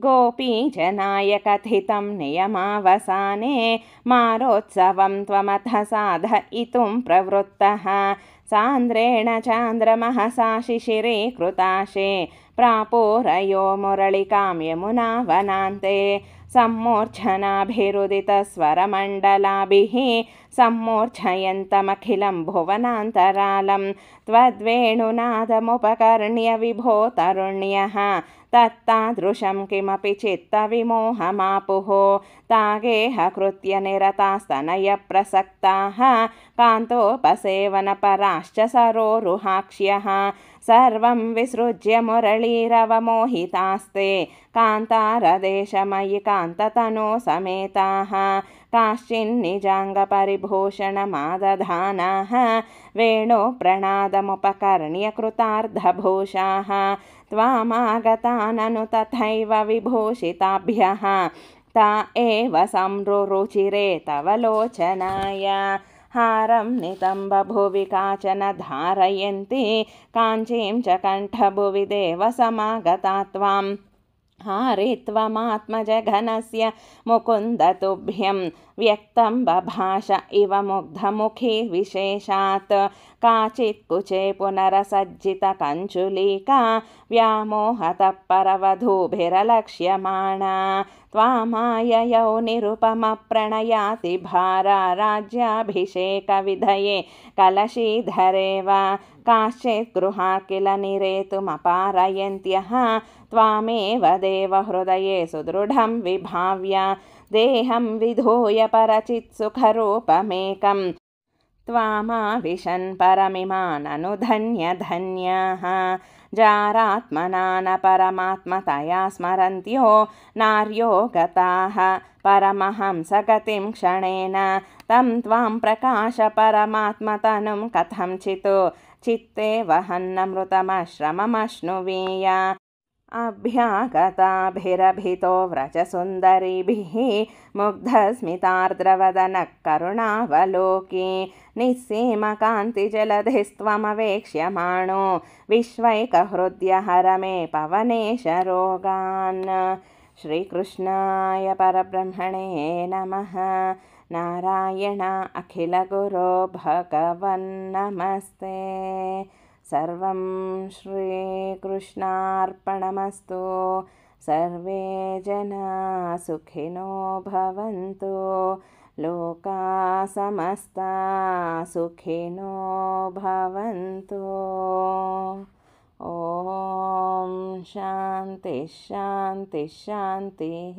गोपीजनाय कथितं नियमावसाने मारोत्सवं त्वमथ साधयितुं प्रवृत्तः सान्द्रेण चान्द्रमहसा शिशिरीकृताशे प्रापोरयो मुरळिकां यमुना वनान्ते सम्मूर्च्छनाभिरुदितस्वरमण्डलाभिः सम्मूर्च्छयन्तमखिलं भुवनान्तरालं त्वद्वेणुनादमुपकर्ण्य विभो तरुण्यः तत्तादृशं किमपि चित्तविमोहमापुः तागेह कृत्य निरतास्तनयप्रसक्ताः कान्तोपसेवनपराश्च सरोरुहाक्ष्यः सर्वं विसृज्य मुरळीरवमोहितास्ते कान्तारदेशमयि कान्ततनो समेताः काश्चिन्निजाङ्गपरिभूषणमादधानाः वेणुप्रणादमुपकर्ण्य कृतार्धभूषाः त्वामागताननु तथैव विभूषिताभ्यः ता एव संरुचिरे तव लोचनाय हारं नितम्बभुवि काचन धारयन्ति काञ्चीं च कण्ठभुवि देवसमागता त्वां हारित्वमात्मजघनस्य मुकुन्द तुभ्यं व्यक्तं बभाष इव मुग्धमुखी विशेषात् काचित् कुचे पुनरसज्जितकञ्चुलीका व्यामोहतः परवधूभिरलक्ष्यमाणा त्वामाययौ निरुपमप्रणयाति भारा राज्याभिषेकविधये कलशीधरेव काश्चित् गृहा किल निरेतुमपारयन्त्यः त्वामेव देवहृदये सुदृढं विभाव्य देहं विधूय परचित्सुखरूपमेकं त्वामाविशन् परमिमाननुधन्यधन्याः जारात्मना न परमात्मतया स्मरन्त्यो नार्यो गताः परमहंसगतिं क्षणेन तं त्वां प्रकाश परमात्मतनुं कथंचित् चित्ते वहन्नमृतमश्रममश्नुवीय अभ्यागताभिरभितो व्रजसुन्दरीभिः मुग्धस्मितार्द्रवदनः करुणावलोकी निस्सीमकान्तिजलधिस्त्वमवेक्ष्यमाणो विश्वैकहृद्य हर मे पवनेश रोगान्। श्रीकृष्णाय परब्रह्मणे नमः। नारायण अखिलगुरो भगवन्नमस्ते। सर्वं श्रीकृष्णार्पणमस्तु। सर्वे जना सुखिनो भवन्तु। लोका समस्ता सुखिनो भवन्तु। ॐ शान्ति शान्ति शान्तिः।